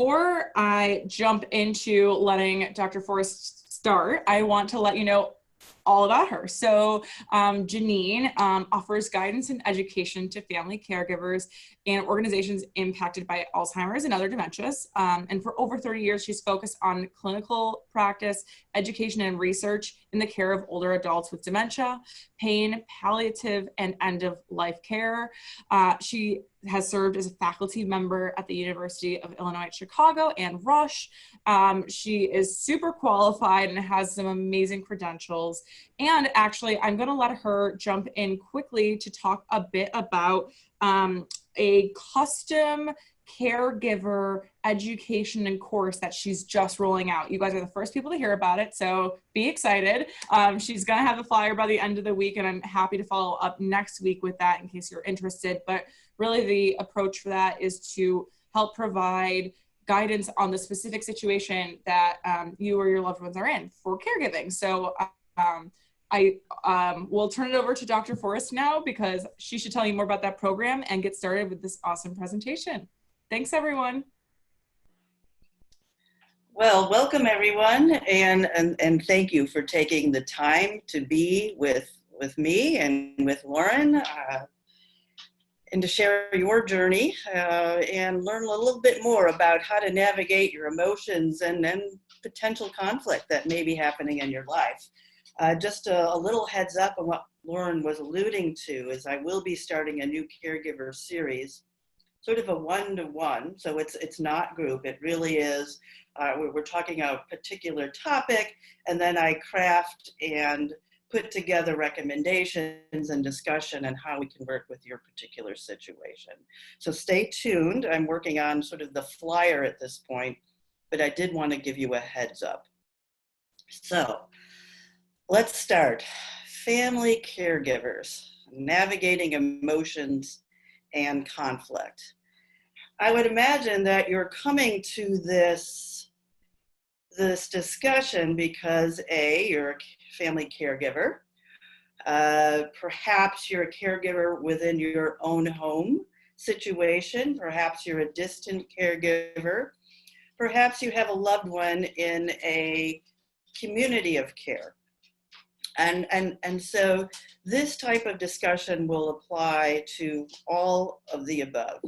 before I jump into letting Dr. Forrest start, I want to let you know all about her. So Jeannine offers guidance and education to family caregivers and organizations impacted by Alzheimer's and other dementias. And for over 30 years, she's focused on clinical practice, education, and research in the care of older adults with dementia, pain, palliative, and end-of-life care. She has served as a faculty member at the University of Illinois at Chicago and Rush. She is super qualified and has some amazing credentials. And actually, I'm going to let her jump in quickly to talk a bit about a custom caregiver education and course that she's just rolling out. You guys are the first people to hear about it, so be excited. She's going to have a flyer by the end of the week, and I'm happy to follow up next week with that in case you're interested. But really, the approach for that is to help provide guidance on the specific situation that you or your loved ones are in for caregiving. So I will turn it over to Dr. Forrest now because she should tell you more about that program and get started with this awesome presentation. Thanks, everyone. Well, welcome everyone, and thank you for taking the time to be with me and with Lauren and to share your journey and learn a little bit more about how to navigate your emotions and potential conflict that may be happening in your life. Just a little heads up on what Lauren was alluding to is I will be starting a new Caregiver Series, sort of a one-to-one, so it's not group, it really is, we're talking about a particular topic, and then I craft and put together recommendations and discussion on how we can work with your particular situation. So stay tuned. I'm working on sort of the flyer at this point, but I did want to give you a heads up. So let's start. Family caregivers, navigating emotions and conflict. I would imagine that you're coming to this discussion because A, you're a family caregiver. Perhaps you're a caregiver within your own home situation. Perhaps you're a distant caregiver. Perhaps you have a loved one in a community of care. And so this type of discussion will apply to all of the above.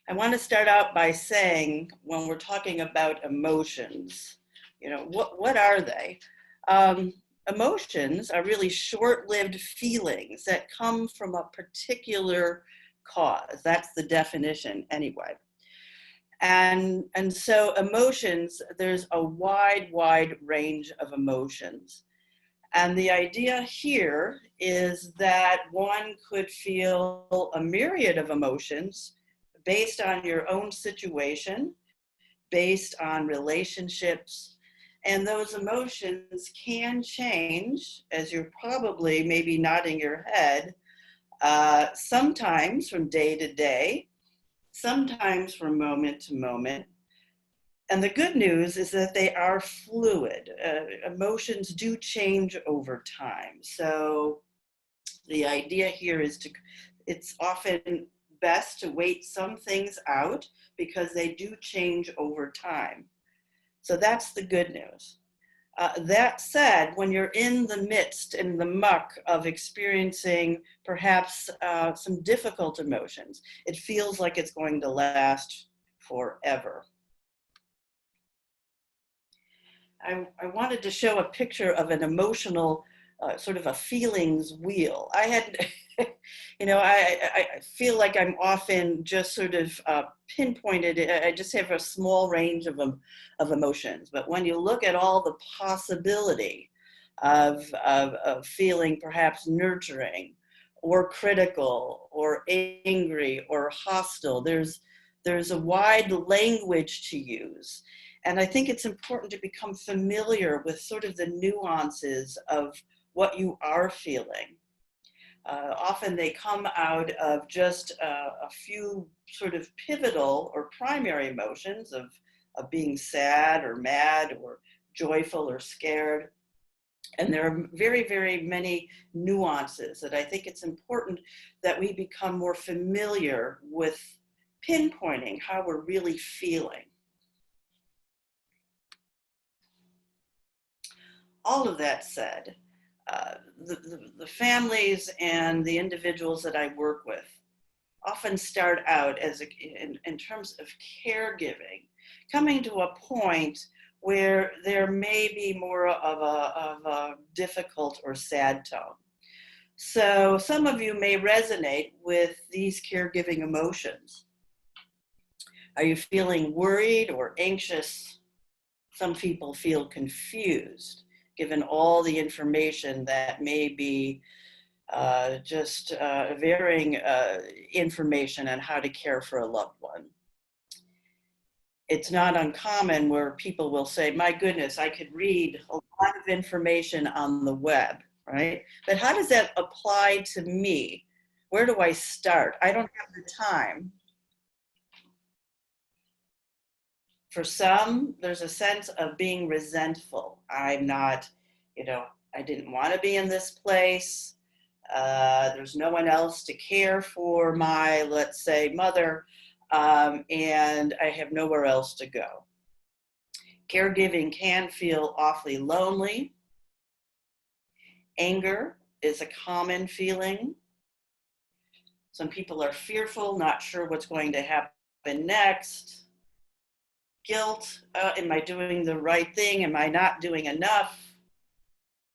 I want to start out by saying, when we're talking about emotions, you know, what are they? Emotions are really short-lived feelings that come from a particular cause. That's the definition anyway. And so emotions, there's a wide range of emotions. And the idea here is that one could feel a myriad of emotions based on your own situation, based on relationships, and those emotions can change, as you're probably maybe nodding your head, sometimes from day to day, sometimes from moment to moment. And the good news is that they are fluid. Emotions do change over time. So the idea here is it's often best to wait some things out because they do change over time. So that's the good news. That said, when you're in the midst, in the muck of experiencing perhaps some difficult emotions, it feels like it's going to last forever. I wanted to show a picture of an emotional, sort of a feelings wheel. I had, you know, I feel like I'm often just sort of pinpointed. I just have a small range of emotions. But when you look at all the possibility of feeling perhaps nurturing or critical or angry or hostile, there's a wide language to use. And I think it's important to become familiar with sort of the nuances of what you are feeling. Often they come out of just a few sort of pivotal or primary emotions of being sad or mad or joyful or scared. And there are very, very many nuances that I think it's important that we become more familiar with pinpointing how we're really feeling. All of that said, the families and the individuals that I work with often start out as in terms of caregiving, coming to a point where there may be more of a difficult or sad tone. So some of you may resonate with these caregiving emotions. Are you feeling worried or anxious? Some people feel confused, given all the information that may be varying information on how to care for a loved one. It's not uncommon where people will say, my goodness, I could read a lot of information on the web, right? But how does that apply to me? Where do I start? I don't have the time. For some, there's a sense of being resentful. I'm not, I didn't want to be in this place. There's no one else to care for my, let's say, mother, and I have nowhere else to go. Caregiving can feel awfully lonely. Anger is a common feeling. Some people are fearful, not sure what's going to happen next. Guilt, am I doing the right thing? Am I not doing enough?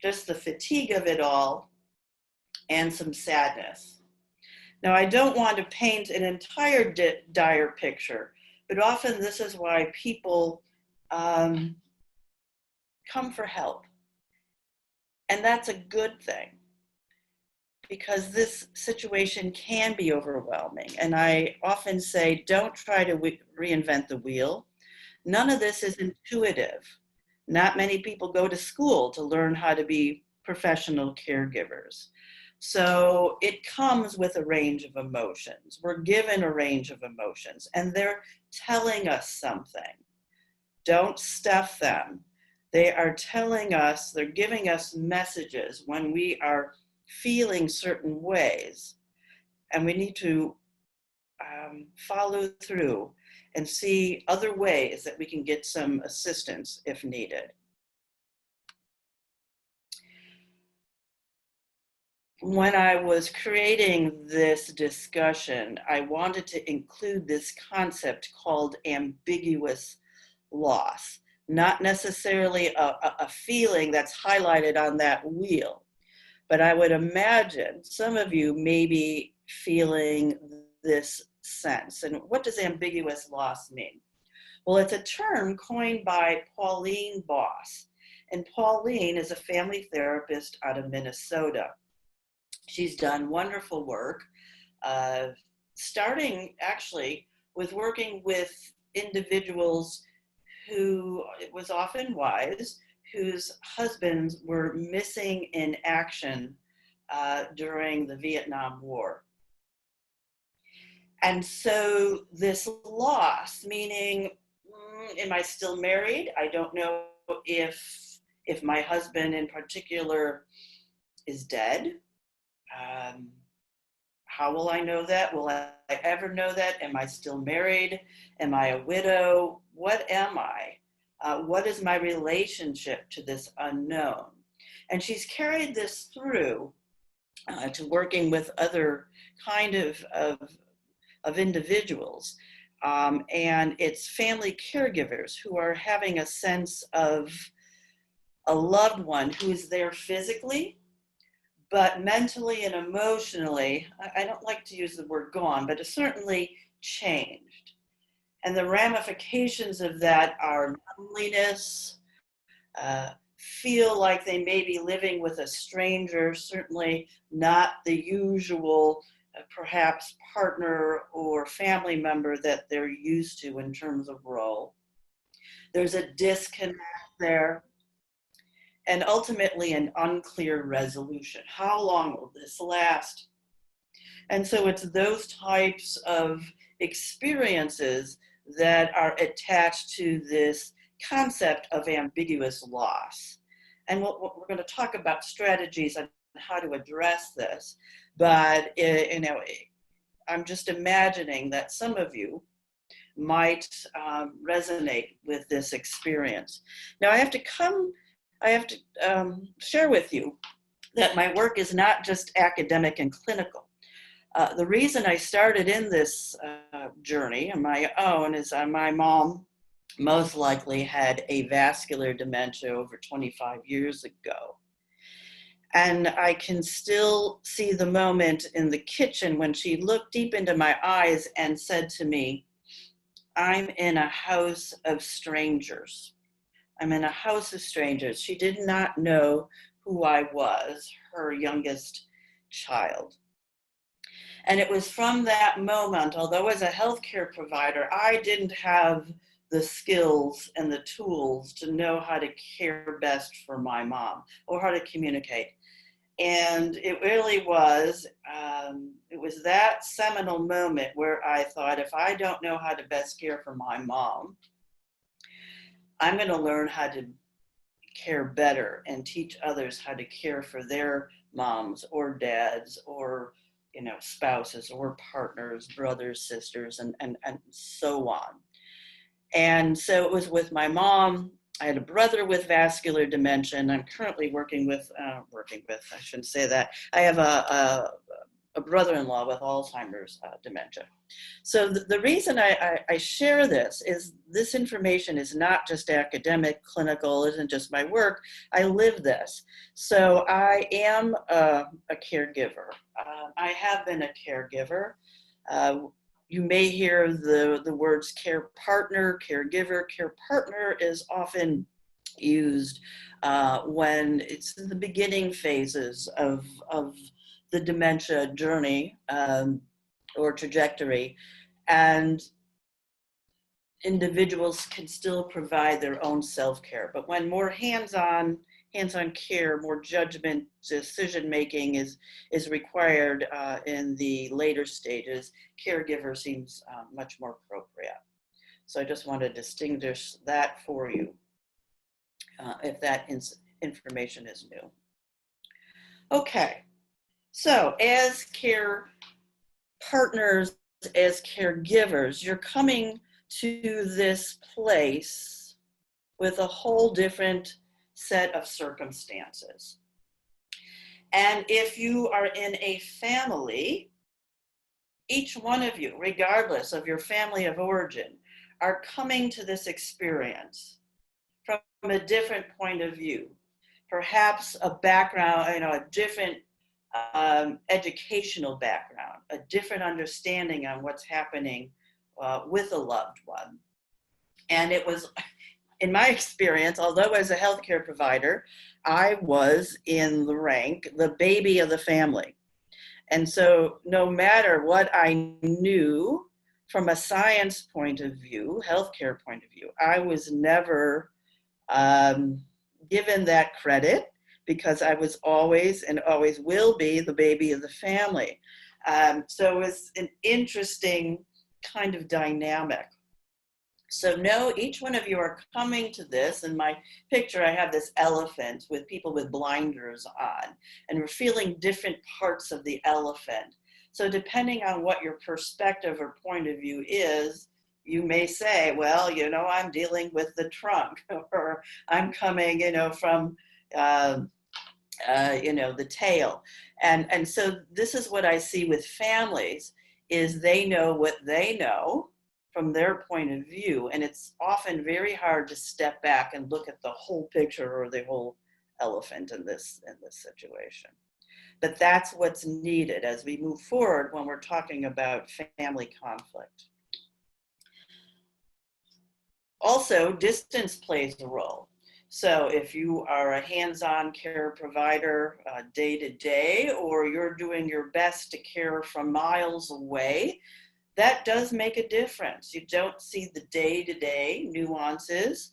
Just the fatigue of it all, and some sadness. Now, I don't want to paint an entire dire picture, but often this is why people come for help. And that's a good thing, because this situation can be overwhelming. And I often say, don't try to reinvent the wheel. None of this is intuitive. Not many people go to school to learn how to be professional caregivers. So it comes with a range of emotions. We're given a range of emotions, and they're telling us something. Don't stuff them. They are telling us, they're giving us messages when we are feeling certain ways, and we need to follow through and see other ways that we can get some assistance if needed. When I was creating this discussion, I wanted to include this concept called ambiguous loss, not necessarily a feeling that's highlighted on that wheel, but I would imagine some of you may be feeling this sense. And what does ambiguous loss mean? Well, it's a term coined by Pauline Boss. And Pauline is a family therapist out of Minnesota. She's done wonderful work, starting actually with working with individuals who, it was often wives, whose husbands were missing in action during the Vietnam War. And so this loss, meaning, am I still married? I don't know if my husband in particular is dead. How will I know that? Will I ever know that? Am I still married? Am I a widow? What am I? What is my relationship to this unknown? And she's carried this through to working with other kind of individuals. And it's family caregivers who are having a sense of a loved one who is there physically, but mentally and emotionally, I don't like to use the word gone, but it's certainly changed. And the ramifications of that are loneliness, feel like they may be living with a stranger, certainly not the usual, perhaps partner or family member that they're used to in terms of role. There's a disconnect there. And ultimately an unclear resolution. How long will this last? And so it's those types of experiences that are attached to this concept of ambiguous loss. And we're going to talk about strategies on how to address this. But, I'm just imagining that some of you might resonate with this experience. Now, I have to share with you that my work is not just academic and clinical. The reason I started in this journey on my own is my mom most likely had a vascular dementia over 25 years ago. And I can still see the moment in the kitchen when she looked deep into my eyes and said to me, "I'm in a house of strangers. I'm in a house of strangers." She did not know who I was, her youngest child. And it was from that moment, although as a healthcare provider, I didn't have the skills and the tools to know how to care best for my mom or how to communicate. And it really was, it was that seminal moment where I thought, if I don't know how to best care for my mom, I'm going to learn how to care better and teach others how to care for their moms or dads or spouses or partners, brothers, sisters, and so on. And so it was with my mom. I had a brother with vascular dementia, and I'm currently working with, I shouldn't say that. I have a brother-in-law with Alzheimer's dementia. So the reason I share this is this information is not just academic, clinical, isn't just my work. I live this. So I am a caregiver. I have been a caregiver. You may hear the words care partner, caregiver. Care partner is often used when it's in the beginning phases of the dementia journey or trajectory, and individuals can still provide their own self-care. But when more hands-on care, more judgment, decision-making is required in the later stages, caregiver seems much more appropriate. So I just want to distinguish that for you, if that information is new. Okay, so as care partners, as caregivers, you're coming to this place with a whole different set of circumstances. And if you are in a family, each one of you, regardless of your family of origin, are coming to this experience from a different point of view. Perhaps a background, a different educational background, a different understanding on what's happening with a loved one. And it was, in my experience, although as a healthcare provider, I was in the rank, the baby of the family. And so no matter what I knew from a science point of view, healthcare point of view, I was never given that credit, because I was always and always will be the baby of the family. So it was an interesting kind of dynamic. So no, each one of you are coming to this. In my picture, I have this elephant with people with blinders on, and we're feeling different parts of the elephant. So depending on what your perspective or point of view is, you may say, well, I'm dealing with the trunk, or I'm coming, from, the tail. And so this is what I see with families, is they know what they know from their point of view. And it's often very hard to step back and look at the whole picture or the whole elephant in this situation. But that's what's needed as we move forward when we're talking about family conflict. Also, distance plays a role. So if you are a hands-on care provider day to day, or you're doing your best to care from miles away, that does make a difference. You don't see the day-to-day nuances.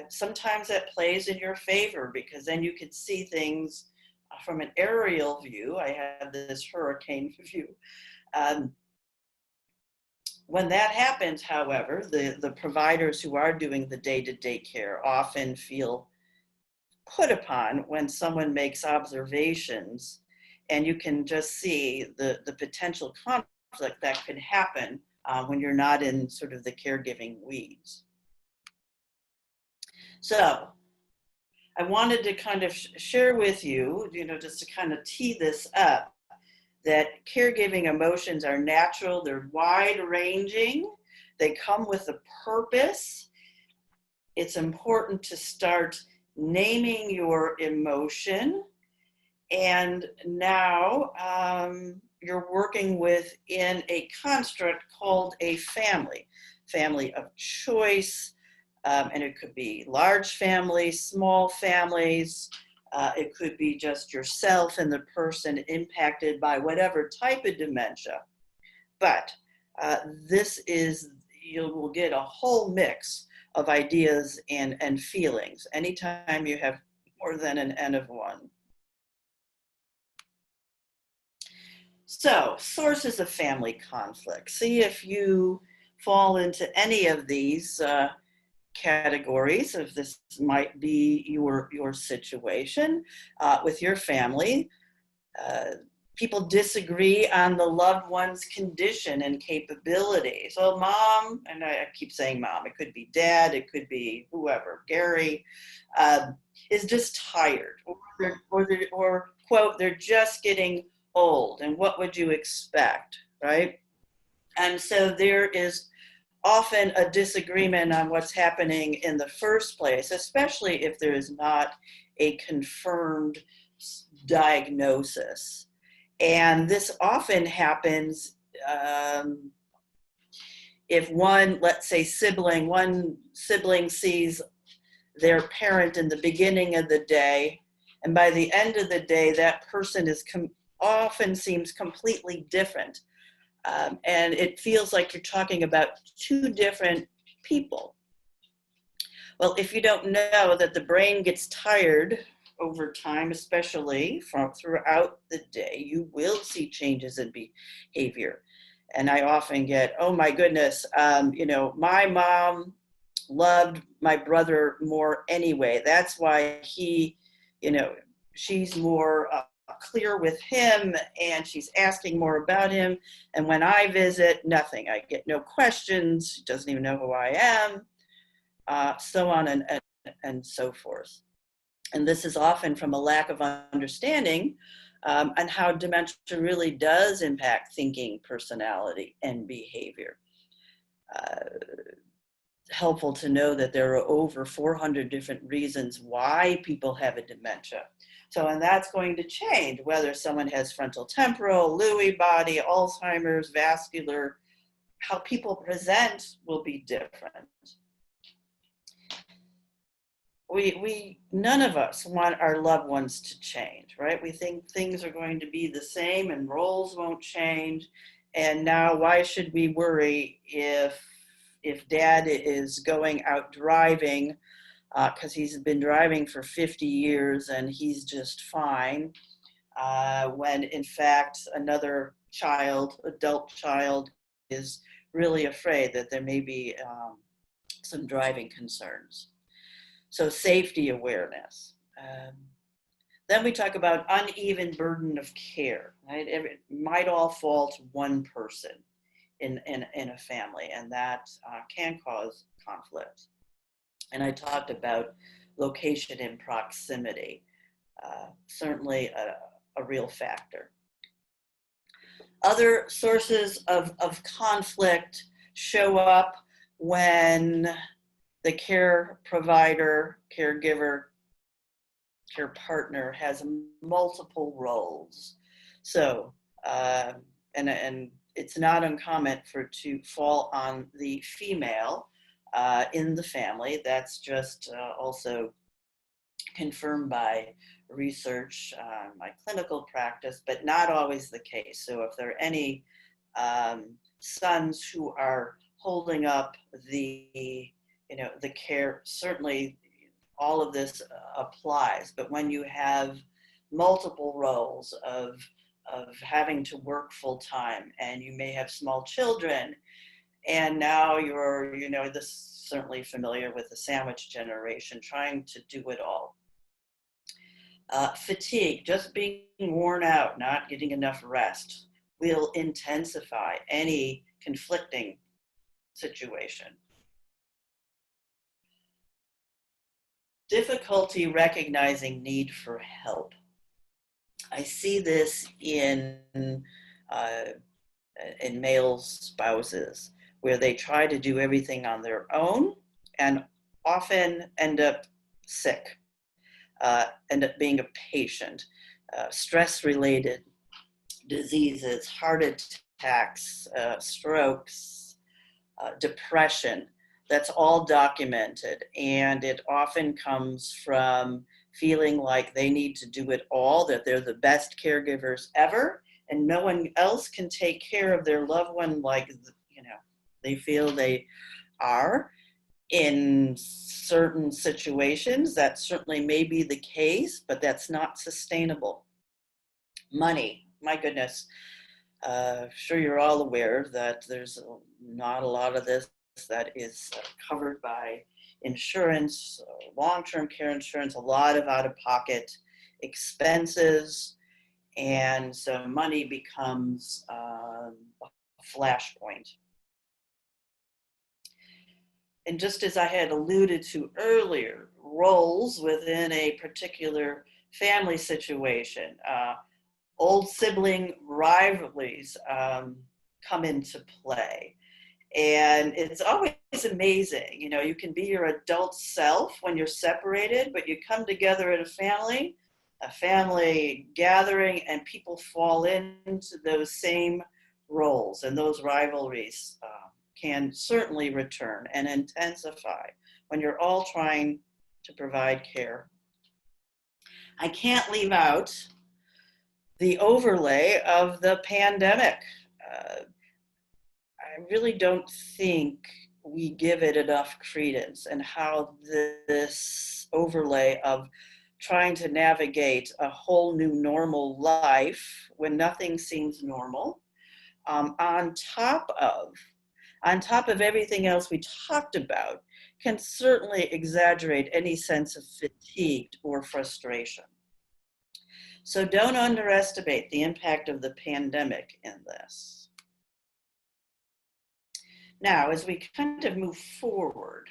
Sometimes that plays in your favor, because then you can see things from an aerial view. I have this hurricane view. When that happens, however, the providers who are doing the day-to-day care often feel put upon when someone makes observations, and you can just see the potential conflict that could happen when you're not in sort of the caregiving weeds. So I wanted to kind of share with you, just to kind of tee this up, that caregiving emotions are natural, they're wide ranging, they come with a purpose. It's important to start naming your emotion. And now you're working within a construct called a family of choice. And it could be large families, small families. It could be just yourself and the person impacted by whatever type of dementia. But you will get a whole mix of ideas and feelings anytime you have more than an N of one. So, sources of family conflict. See if you fall into any of these categories, if this might be your situation with your family. People disagree on the loved one's condition and capability. So mom, and I keep saying mom, it could be dad, it could be whoever, Gary, is just tired, or quote, they're just getting old, and what would you expect, right? And so there is often a disagreement on what's happening in the first place, especially if there is not a confirmed diagnosis. And this often happens if let's say one sibling sees their parent in the beginning of the day, and by the end of the day, that person often seems completely different. And it feels like you're talking about two different people. Well, if you don't know that the brain gets tired over time, especially throughout the day, you will see changes in behavior. And I often get, oh my goodness, my mom loved my brother more anyway. That's why she's more clear with him, and she's asking more about him. And when I visit, nothing. I get no questions. She doesn't even know who I am, so on and so forth. And this is often from a lack of understanding on how dementia really does impact thinking, personality, and behavior. Helpful to know that there are over 400 different reasons why people have a dementia. So, and that's going to change whether someone has frontal temporal, Lewy body, Alzheimer's, vascular. How people present will be different. None of us want our loved ones to change, right? We think things are going to be the same and roles won't change. And now why should we worry if dad is going out driving because he's been driving for 50 years and he's just fine, when in fact another adult child is really afraid that there may be some driving concerns. So safety awareness. Then we talk about uneven burden of care, right? It might all fall to one person in a family, and that can cause conflict. And I talked about location and proximity, certainly a real factor. Other sources of conflict show up when the care provider, caregiver, care partner has multiple roles. So, and it's not uncommon to fall on the female in the family. That's just also confirmed by research, my clinical practice, but not always the case. So if there are any sons who are holding up the care, certainly all of this applies. But when you have multiple roles of having to work full time, and you may have small children, and now you're, this is certainly familiar with the sandwich generation, trying to do it all. Fatigue, just being worn out, not getting enough rest, will intensify any conflicting situation. Difficulty recognizing need for help. I see this uh, in male spouses where they try to do everything on their own and often end up sick, end up being a patient, stress-related diseases, heart attacks, strokes, depression. That's all documented, and it often comes from feeling like they need to do it all, that they're the best caregivers ever, and no one else can take care of their loved one like, they feel they are. In certain situations, that certainly may be the case, but that's not sustainable. Money, my goodness. Sure, you're all aware that there's not a lot of this that is covered by insurance, long-term care insurance, a lot of out-of-pocket expenses, and so money becomes a flashpoint. And just as I had alluded to earlier, roles within a particular family situation, old sibling rivalries come into play. And it's always amazing. You can be your adult self when you're separated, but you come together at a family gathering, and people fall into those same roles, and those rivalries can certainly return and intensify when you're all trying to provide care. I can't leave out the overlay of the pandemic. I really don't think we give it enough credence, and how this overlay of trying to navigate a whole new normal life when nothing seems normal, on top of everything else we talked about, can certainly exaggerate any sense of fatigue or frustration. So don't underestimate the impact of the pandemic in this. Now, as we kind of move forward,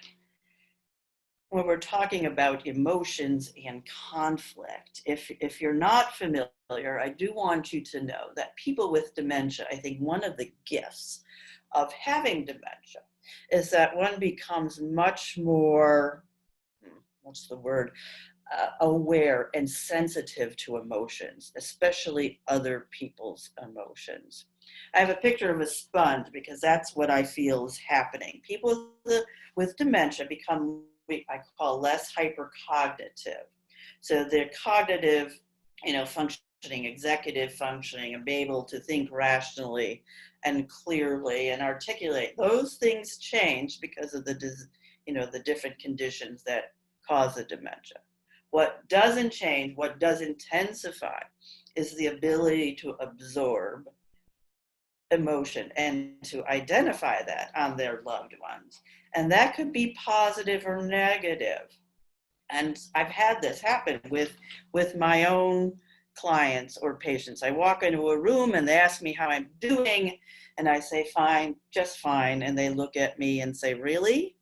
when we're talking about emotions and conflict, if you're not familiar, I do want you to know that people with dementia, I think one of the gifts of having dementia is that one becomes much more, aware and sensitive to emotions, especially other people's emotions. I have a picture of a sponge because that's what I feel is happening. People with dementia become what I call less hypercognitive. So their cognitive, functioning, executive functioning, and be able to think rationally and clearly and articulate. Those things change because of the different conditions that cause the dementia. What doesn't change, what does intensify, is the ability to absorb emotion and to identify that on their loved ones. And that could be positive or negative. And I've had this happen with my own clients or patients. I walk into a room and they ask me how I'm doing, and I say, fine, just fine. And they look at me and say, really?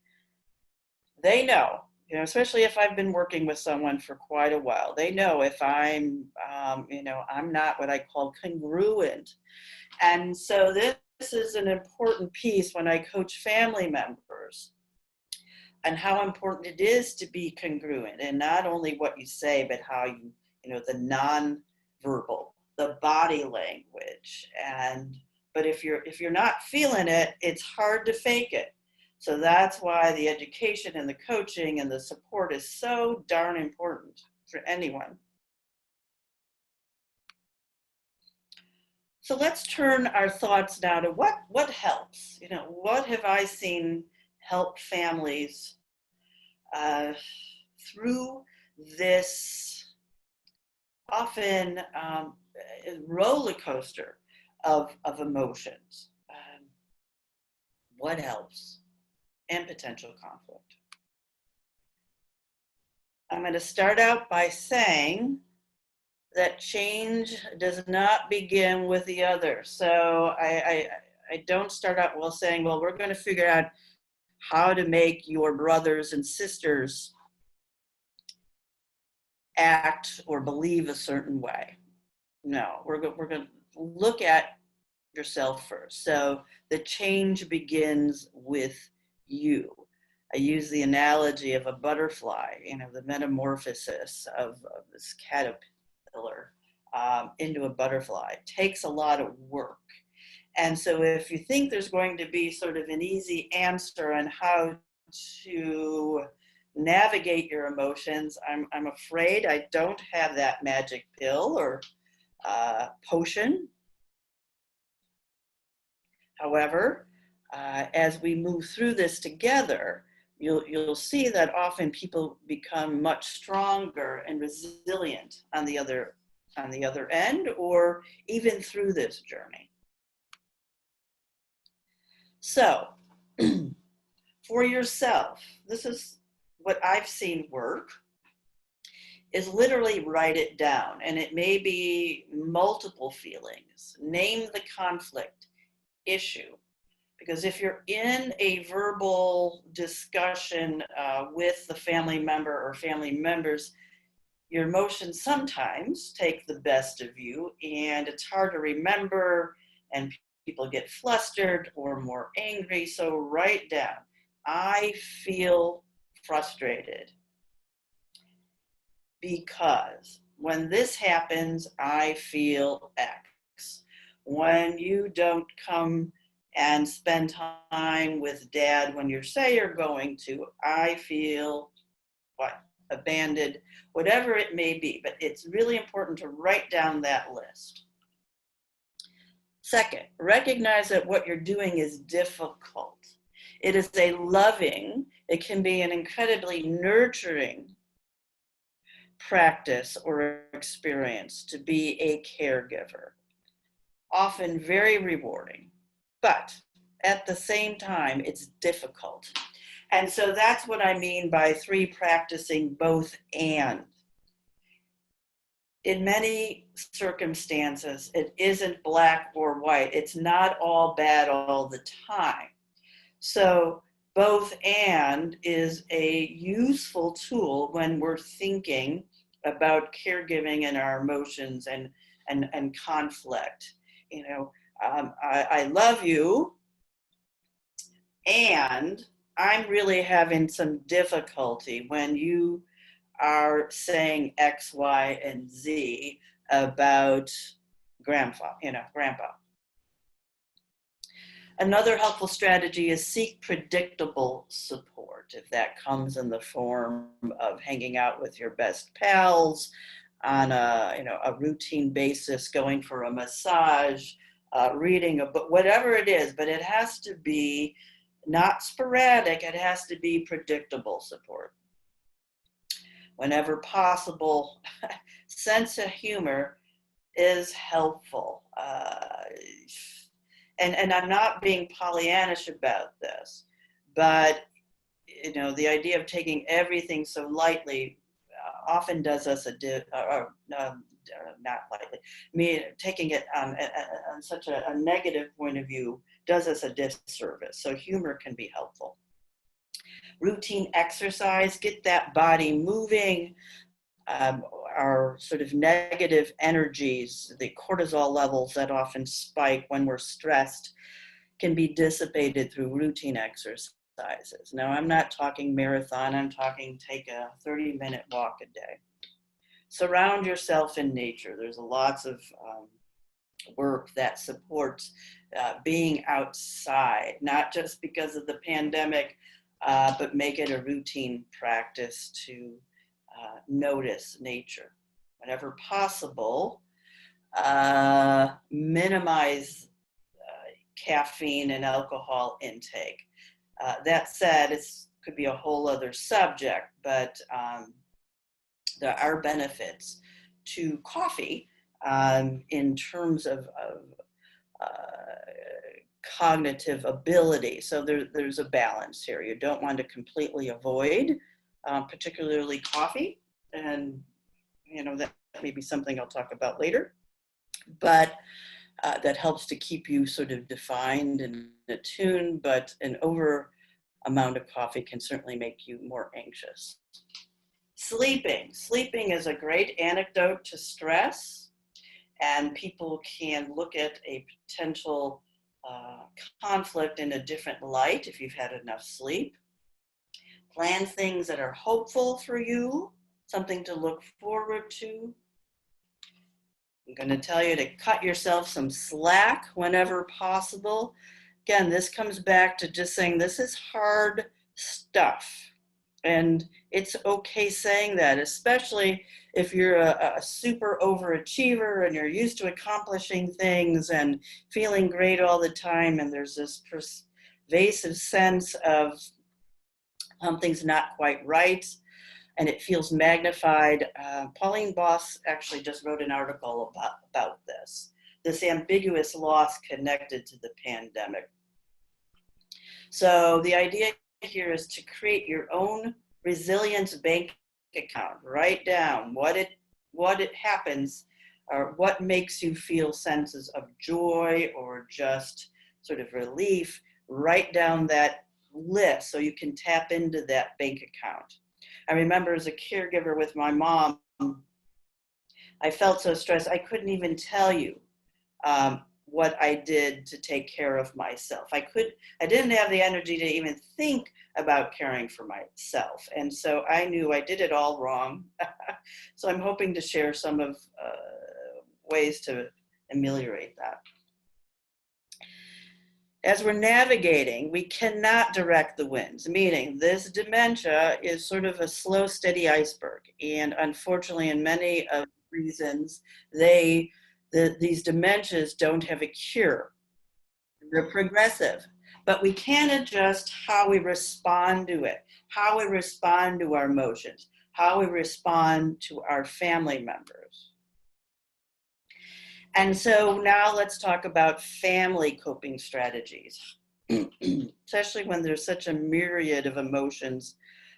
They know. Especially if I've been working with someone for quite a while, they know if I'm not what I call congruent. And so this is an important piece when I coach family members, and how important it is to be congruent, and not only what you say, but how the non-verbal, the body language. But if you're not feeling it, it's hard to fake it. So that's why the education and the coaching and the support is so darn important for anyone. So let's turn our thoughts now to what helps. What have I seen help families through this often roller coaster of emotions? What helps? And potential conflict. I'm going to start out by saying that change does not begin with the other. So I don't start out well saying, well, we're going to figure out how to make your brothers and sisters act or believe a certain way. No, we're going to look at yourself first. So the change begins with you. I use the analogy of a butterfly, the metamorphosis of this caterpillar into a butterfly. It takes a lot of work. And so if you think there's going to be sort of an easy answer on how to navigate your emotions, I'm afraid I don't have that magic pill or potion. However, as we move through this together, you'll see that often people become much stronger and resilient on the other end, or even through this journey. So, for yourself, this is what I've seen work, is literally write it down. And it may be multiple feelings. Name the conflict issue. Because if you're in a verbal discussion with the family member or family members, your emotions sometimes take the best of you, and it's hard to remember, and people get flustered or more angry. So write down, I feel frustrated because when this happens, I feel X. When you don't come and spend time with dad when you say you're going to, I feel what? Abandoned, whatever it may be. But it's really important to write down that list. Second, recognize that what you're doing is difficult. It is a loving, it can be an incredibly nurturing practice or experience to be a caregiver. Often very rewarding, but at the same time, it's difficult. And so that's what I mean by 3 practicing both and. In many circumstances, it isn't black or white. It's not all bad all the time. So both and is a useful tool when we're thinking about caregiving and our emotions and conflict. I love you, and I'm really having some difficulty when you are saying X, Y, and Z about grandpa. Another helpful strategy is seek predictable support. If that comes in the form of hanging out with your best pals on a routine basis, going for a massage, reading a book, whatever it is, but it has to be not sporadic, it has to be predictable support. Whenever possible, sense of humor is helpful. And I'm not being Pollyannish about this, but the idea of taking everything so lightly often does us not lightly. Taking it on such a negative point of view does us a disservice. So humor can be helpful. Routine exercise, get that body moving. Our sort of negative energies, the cortisol levels that often spike when we're stressed, can be dissipated through routine exercises. Now, I'm not talking marathon, I'm talking take a 30-minute walk a day. Surround yourself in nature. There's lots of work that supports being outside, not just because of the pandemic, but make it a routine practice to notice nature. Whenever possible, minimize caffeine and alcohol intake. That said, it could be a whole other subject, but there are benefits to coffee in terms of cognitive ability. So there's a balance here. You don't want to completely avoid particularly coffee, and may be something I'll talk about later, but that helps to keep you sort of defined and attuned, but an over amount of coffee can certainly make you more anxious. Sleeping. Sleeping is a great antidote to stress, and people can look at a potential conflict in a different light if you've had enough sleep. Plan things that are hopeful for you, something to look forward to. I'm going to tell you to cut yourself some slack whenever possible. Again, this comes back to just saying this is hard stuff. And it's okay saying that, especially if you're a super overachiever and you're used to accomplishing things and feeling great all the time, and there's this pervasive sense of something's not quite right, and it feels magnified. Pauline Boss actually just wrote an article about this ambiguous loss connected to the pandemic. So the idea here is to create your own resilience bank account. Write down what it happens, or what makes you feel senses of joy or just sort of relief. Write down that list so you can tap into that bank account. I remember as a caregiver with my mom, I felt so stressed I couldn't even tell you what I did to take care of myself. I didn't have the energy to even think about caring for myself. And so I knew I did it all wrong. So I'm hoping to share some of ways to ameliorate that. As we're navigating, we cannot direct the winds, meaning this dementia is sort of a slow, steady iceberg. And unfortunately, in many of the reasons, these dementias don't have a cure. They're progressive, but we can adjust how we respond to it, how we respond to our emotions, how we respond to our family members. And so now let's talk about family coping strategies, especially when there's such a myriad of emotions.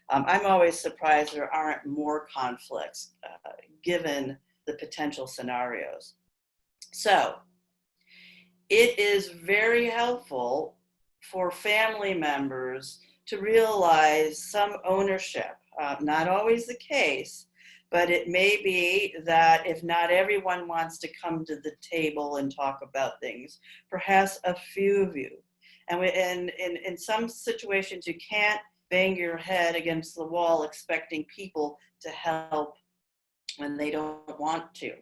I'm always surprised there aren't more conflicts given the potential scenarios. So it is very helpful for family members to realize some ownership. Not always the case, but it may be that if not everyone wants to come to the table and talk about things, perhaps a few of you. And in some situations, you can't bang your head against the wall expecting people to help when they don't want to.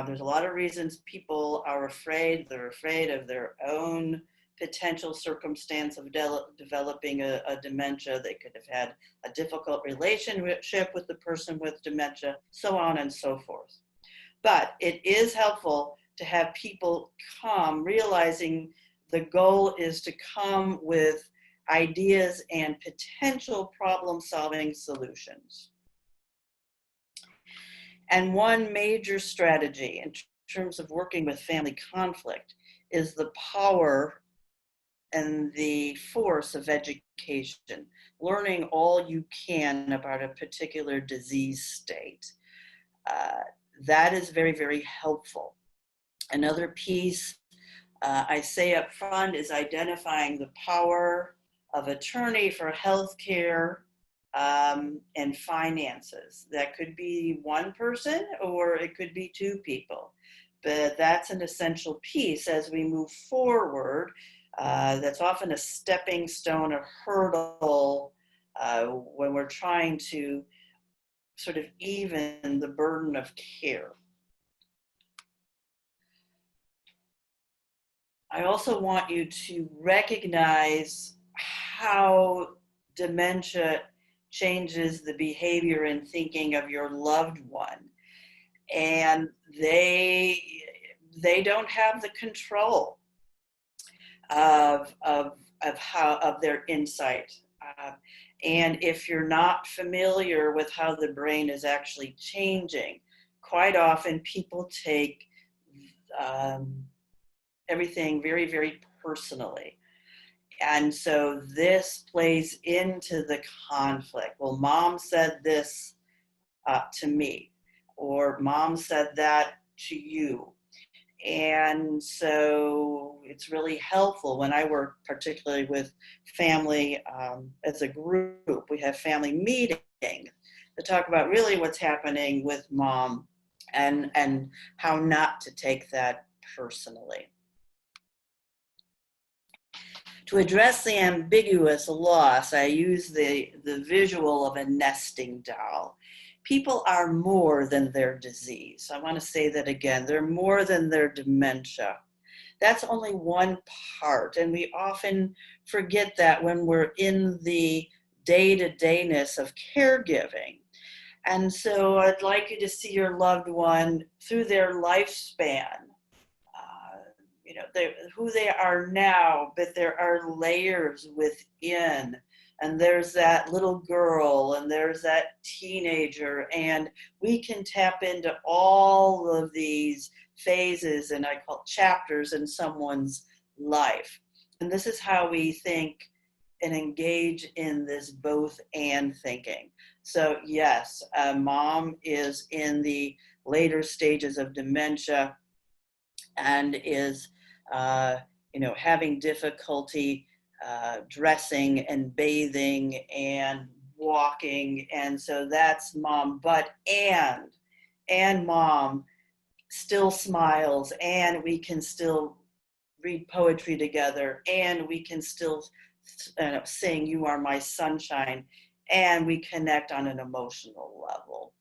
There's a lot of reasons people are afraid. They're afraid of their own potential circumstance of developing a dementia. They could have had a difficult relationship with the person with dementia, so on and so forth. But it is helpful to have people come realizing the goal is to come with ideas and potential problem-solving solutions. And one major strategy in terms of working with family conflict is the power and the force of education, learning all you can about a particular disease state. That is very, very helpful. Another piece I say up front is identifying the power of attorney for healthcare and finances. That could be one person or it could be two people, but that's an essential piece as we move forward. That's often a stepping stone, a hurdle when we're trying to sort of even the burden of care. I also want you to recognize how dementia changes the behavior and thinking of your loved one. And they don't have the control of their insight. And if you're not familiar with how the brain is actually changing, quite often people take everything very, very personally. And so this plays into the conflict. Well, mom said this to me. or mom said that to you. And so it's really helpful when I work particularly with family as a group. We have family meetings to talk about really what's happening with mom and how not to take that personally. To address the ambiguous loss, I use the visual of a nesting doll. People are more than their disease. I want to say that again. They're more than their dementia. That's only one part, and we often forget that when we're in the day-to-dayness of caregiving. And so I'd like you to see your loved one through their lifespan. You know, who they are now, but there are layers within. And there's that little girl, and there's that teenager, and we can tap into all of these phases, and I call chapters in someone's life. And this is how we think and engage in this both and thinking. So yes, mom is in the later stages of dementia and is having difficulty dressing and bathing and walking. And so that's mom, but and mom still smiles, and we can still read poetry together, and we can still sing "You Are My Sunshine," and we connect on an emotional level.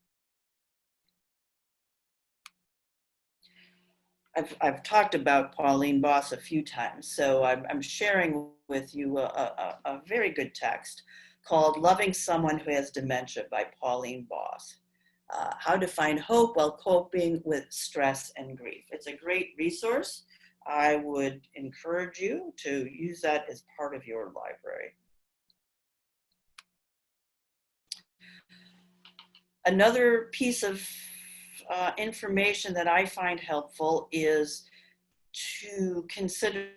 I've talked about Pauline Boss a few times, so I'm sharing with you a very good text called "Loving Someone Who Has Dementia" by Pauline Boss. How to find hope while coping with stress and grief. It's a great resource. I would encourage you to use that as part of your library. Another piece of information that I find helpful is to consider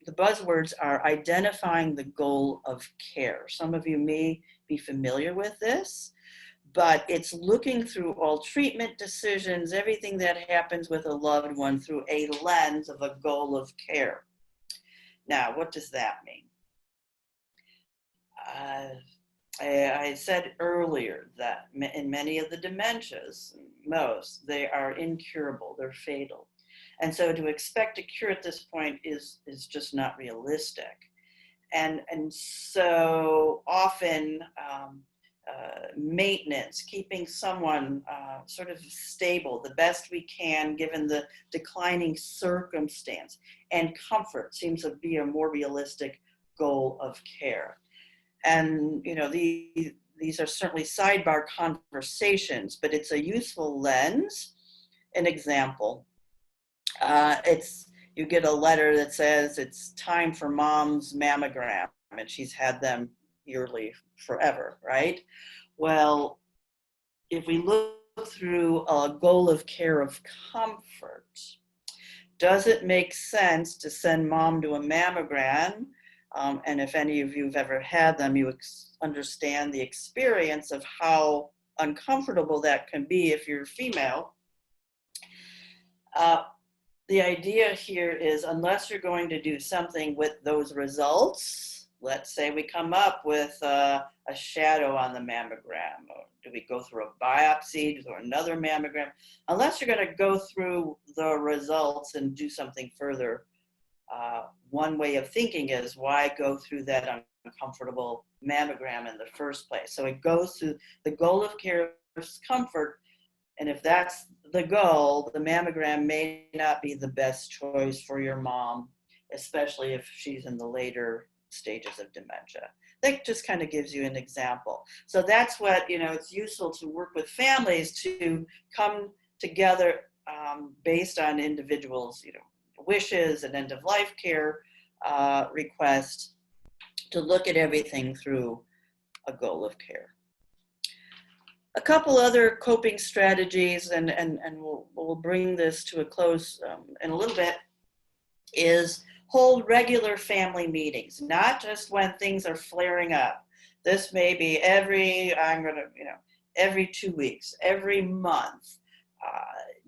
the buzzwords are identifying the goal of care. Some of you may be familiar with this, but it's looking through all treatment decisions, everything that happens with a loved one through a lens of a goal of care. Now, what does that mean? I said earlier that in many of the dementias, most, they are incurable, they're fatal. And so to expect a cure at this point is just not realistic. And so often maintenance, keeping someone sort of stable the best we can given the declining circumstance, and comfort seems to be a more realistic goal of care. And these are certainly sidebar conversations, but it's a useful lens. An example, you get a letter that says it's time for mom's mammogram, and she's had them yearly forever, right? Well, if we look through a goal of care of comfort, does it make sense to send mom to a mammogram? And if any of you have ever had them, you understand the experience of how uncomfortable that can be if you're female. The idea here is, unless you're going to do something with those results, let's say we come up with a shadow on the mammogram, or do we go through a biopsy or another mammogram? Unless you're going to go through the results and do something further, one way of thinking is, why go through that uncomfortable mammogram in the first place? So it goes to the goal of care is comfort. And if that's the goal, the mammogram may not be the best choice for your mom, especially if she's in the later stages of dementia. That just kind of gives you an example. So that's what, it's useful to work with families to come together based on individuals, wishes and end-of-life care requests, to look at everything through a goal of care. A couple other coping strategies, and we'll bring this to a close in a little bit, is hold regular family meetings, not just when things are flaring up. This may be every 2 weeks, every month.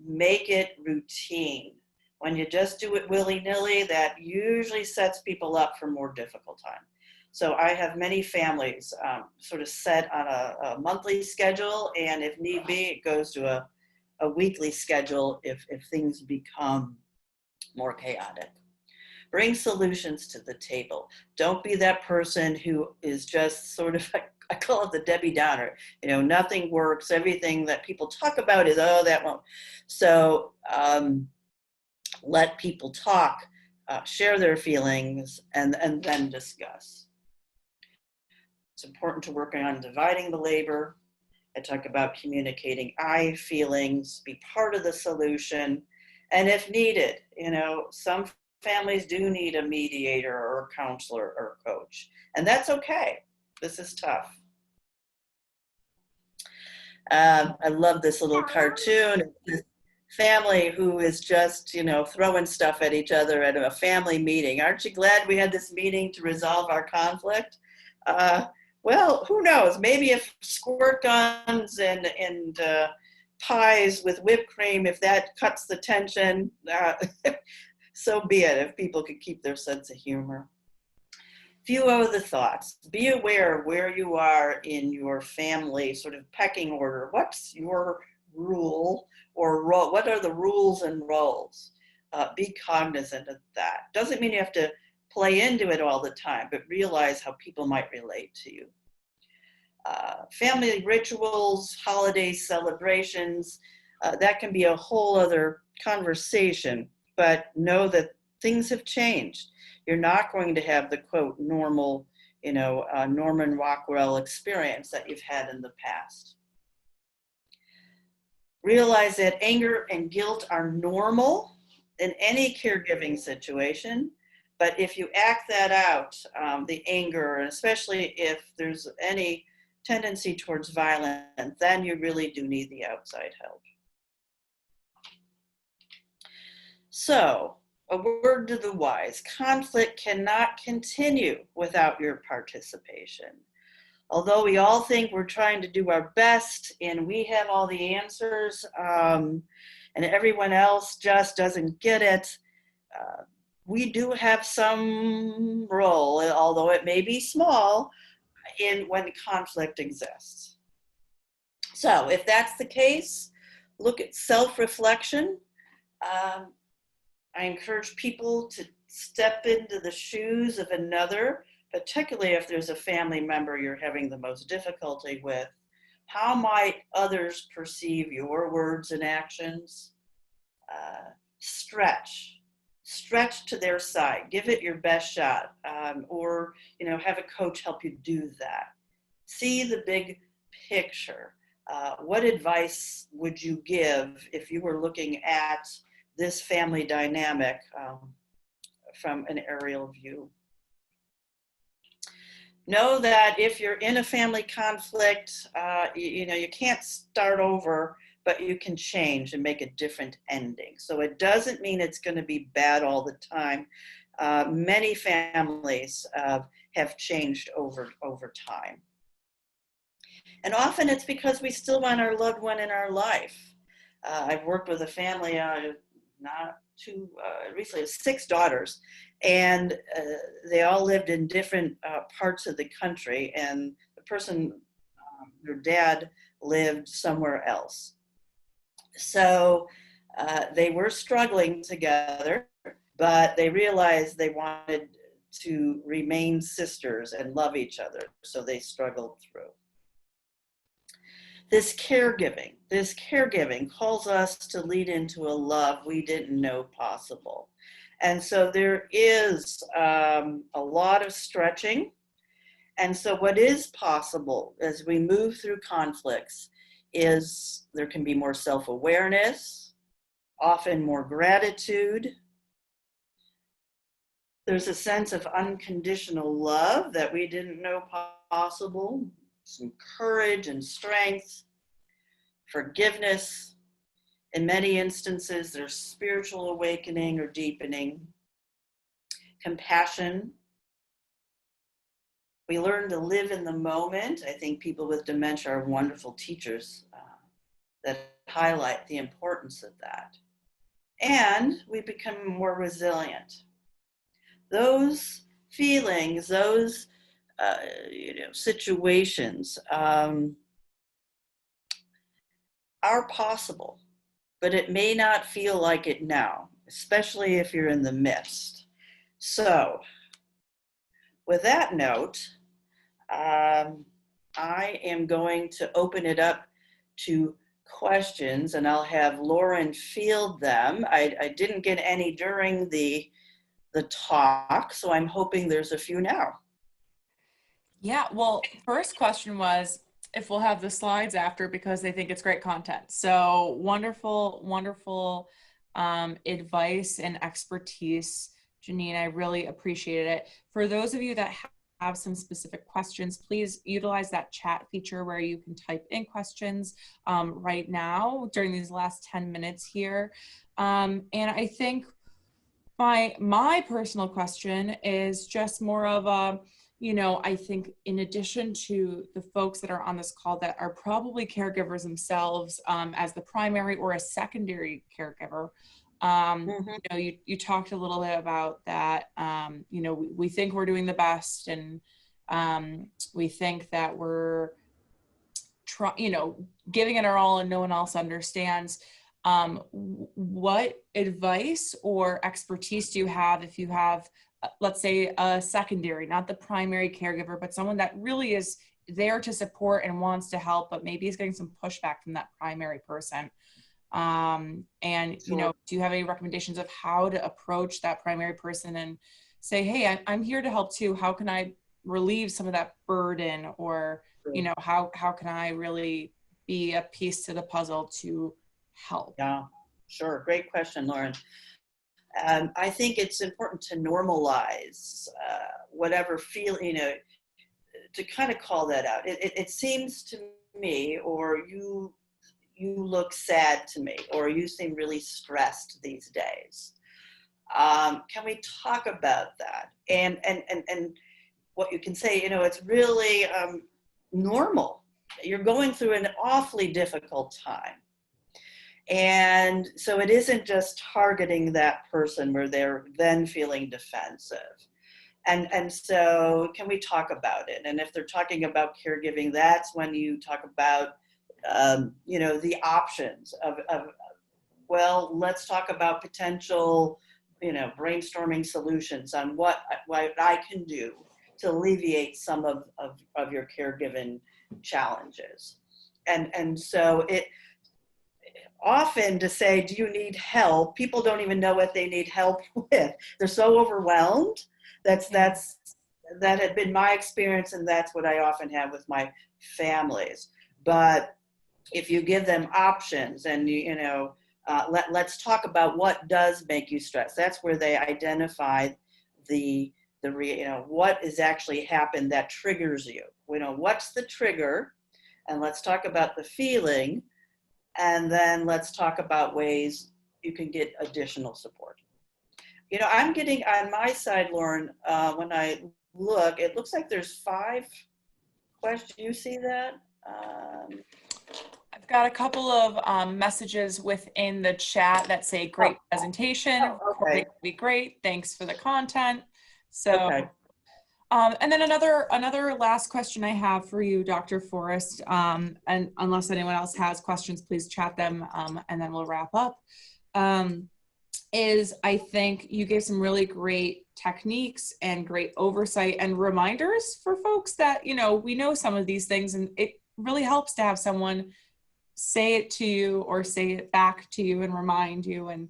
Make it routine. When you just do it willy-nilly, that usually sets people up for more difficult time. So I have many families sort of set on a monthly schedule, and if need be, it goes to a weekly schedule if things become more chaotic. Bring solutions to the table. Don't be that person who is just sort of, I call it the Debbie Downer. You know, nothing works. Everything that people talk about is, oh, that won't. So let people talk, share their feelings, and then discuss. It's important to work on dividing the labor. I talk about communicating I feelings, be part of the solution. And if needed, you know, some families do need a mediator or a counselor or a coach, and that's okay. This is tough. I love this little cartoon. This family who is just, you know, throwing stuff at each other at a family meeting. Aren't you glad we had this meeting to resolve our conflict? Well, who knows? Maybe if squirt guns and pies with whipped cream, if that cuts the tension, so be it, if people could keep their sense of humor. Few other thoughts. Be aware of where you are in your family sort of pecking order. What's your rule or role? What are the rules and roles? Be cognizant of that. Doesn't mean you have to play into it all the time, but realize how people might relate to you. Family rituals, holidays, celebrations, that can be a whole other conversation, but know that things have changed. You're not going to have the quote normal, you know, Norman Rockwell experience that you've had in the past. Realize that anger and guilt are normal in any caregiving situation, but if you act that out, the anger, and especially if there's any tendency towards violence, then you really do need the outside help. So, a word to the wise. Conflict cannot continue without your participation. Although we all think we're trying to do our best and we have all the answers, and everyone else just doesn't get it, we do have some role, although it may be small, in when conflict exists. So if that's the case, look at self-reflection. I encourage people to step into the shoes of another, particularly if there's a family member you're having the most difficulty with. How might others perceive your words and actions? Stretch to their side, give it your best shot, or have a coach help you do that. See the big picture. What advice would you give if you were looking at this family dynamic from an aerial view? Know that if you're in a family conflict, you can't start over, but you can change and make a different ending. So it doesn't mean it's going to be bad all the time. Many families have changed over time. And often it's because we still want our loved one in our life. I've worked with a family, recently, 6 daughters, and they all lived in different parts of the country, and the person, their dad, lived somewhere else. So they were struggling together, but they realized they wanted to remain sisters and love each other, so they struggled through. This caregiving calls us to lead into a love we didn't know possible. And so there is a lot of stretching. And so what is possible as we move through conflicts is there can be more self-awareness, often more gratitude. There's a sense of unconditional love that we didn't know possible. Some courage and strength, forgiveness. In many instances, there's spiritual awakening or deepening, compassion, We learn to live in the moment. I think people with dementia are wonderful teachers that highlight the importance of that. And we become more resilient. Those feelings, those situations are possible, but it may not feel like it now, especially if you're in the midst. So, with that note, I am going to open it up to questions, and I'll have Lauren field them. I didn't get any during the talk, so I'm hoping there's a few now. Yeah, well, first question was if we'll have the slides after because they think it's great content. So wonderful, wonderful advice and expertise, Jeannine. I really appreciate it. For those of you that have some specific questions, please utilize that chat feature where you can type in questions right now during these last 10 minutes here. And I think my personal question is just more of a, I think in addition to the folks that are on this call that are probably caregivers themselves as the primary or a secondary caregiver, you talked a little bit about that. We think we're doing the best, and we think that we're giving it our all and no one else understands. What advice or expertise do you have if you have, let's say, a secondary, not the primary caregiver, but someone that really is there to support and wants to help, but maybe is getting some pushback from that primary person? Sure. Do you have any recommendations of how to approach that primary person and say, hey, I'm here to help too. How can I relieve some of that burden? Or, how can I really be a piece to the puzzle to help? Yeah, sure. Great question, Lauren. I think it's important to normalize whatever feel, to kind of call that out. It seems to me, or you look sad to me, or you seem really stressed these days. Can we talk about that? And what you can say, it's really normal. You're going through an awfully difficult time. And so it isn't just targeting that person where they're then feeling defensive. And so can we talk about it? And if they're talking about caregiving, that's when you talk about, the options of, well, let's talk about potential, brainstorming solutions on what I can do to alleviate some of your caregiving challenges. And so it often to say, do you need help? People don't even know what they need help with. They're so overwhelmed. That had been my experience, and that's what I often have with my families. But if you give them options and let's talk about what does make you stressed. That's where they identify what is actually happened that triggers you. What's the trigger, and let's talk about the feeling, and then let's talk about ways you can get additional support. I'm getting on my side, Lauren, when I look, it looks like there's 5 questions. You see that? I've got a couple of messages within the chat that say great presentation. Okay. Would be great. Thanks for the content. So, okay. And then another last question I have for you, Dr. Forrest, and unless anyone else has questions, please chat them, and then we'll wrap up, is I think you gave some really great techniques and great oversight and reminders for folks that, we know some of these things, and it really helps to have someone say it to you or say it back to you and remind you and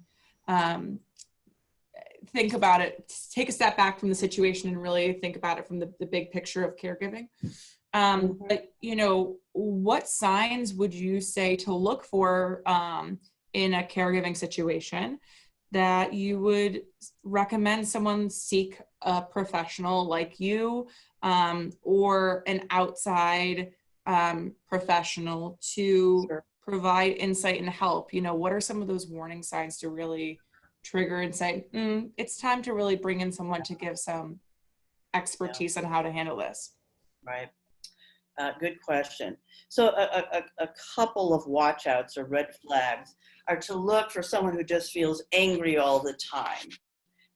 think about it, take a step back from the situation and really think about it from the big picture of caregiving. But, what signs would you say to look for in a caregiving situation that you would recommend someone seek a professional like you or an outside professional to provide insight and help? What are some of those warning signs to really trigger and say, it's time to really bring in someone to give some expertise on how to handle this? right. Good question. So a couple of watch outs or red flags are to look for someone who just feels angry all the time.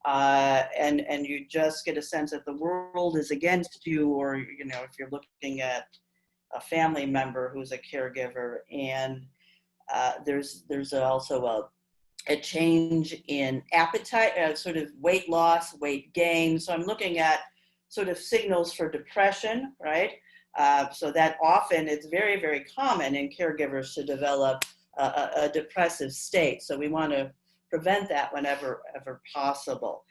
And you just get a sense that the world is against you, or, you know, if you're looking at a family member who's a caregiver, and there's also a change in appetite, sort of weight loss, weight gain. So I'm looking at sort of signals for depression, right? So that often it's very, very common in caregivers to develop a depressive state. So we want to prevent that whenever possible.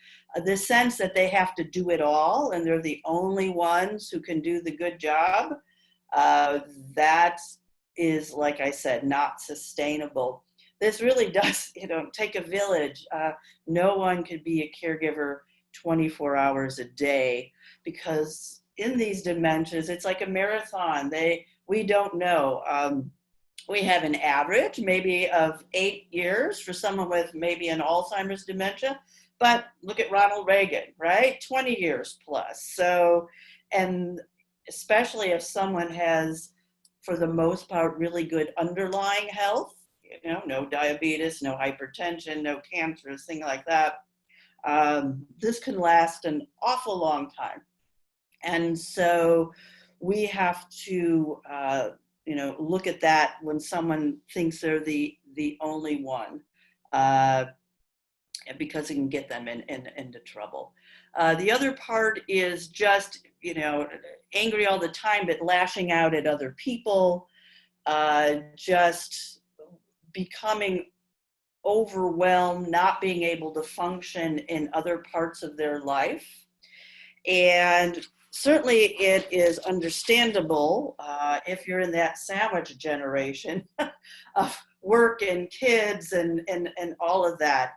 The sense that they have to do it all and they're the only ones who can do the good job, that is, like I said, not sustainable. This really does, you know, take a village. No one could be a caregiver 24 hours a day, because in these dementias, it's like a marathon. We don't know. We have an average maybe of 8 years for someone with maybe an Alzheimer's dementia, but look at Ronald Reagan, right? 20 years plus. So, and especially if someone has, for the most part, really good underlying health, you know, no diabetes, no hypertension, no cancers, things like that, this can last an awful long time. And so we have to, you know, look at that when someone thinks they're the only one, because it can get them into trouble. The other part is just, you know, angry all the time, but lashing out at other people, just becoming overwhelmed, not being able to function in other parts of their life. And certainly it is understandable if you're in that sandwich generation of work and kids and all of that.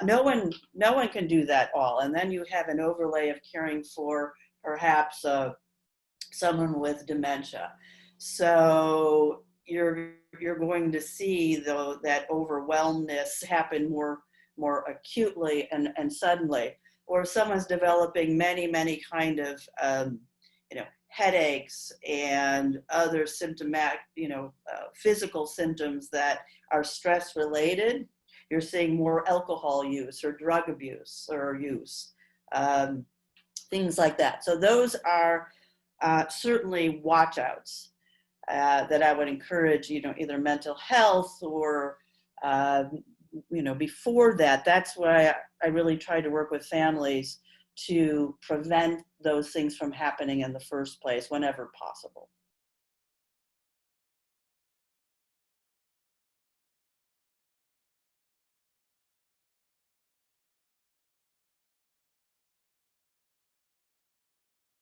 No one can do that all. And then you have an overlay of caring for perhaps someone with dementia. So you're going to see, though, that overwhelmness happen more acutely and suddenly. Or if someone's developing many kind of you know, headaches and other symptomatic, you know, physical symptoms that are stress related, you're seeing more alcohol use or drug abuse or use, things like that. So those are certainly watch outs that I would encourage, you know, either mental health or, you know, before that. That's why I really try to work with families to prevent those things from happening in the first place whenever possible.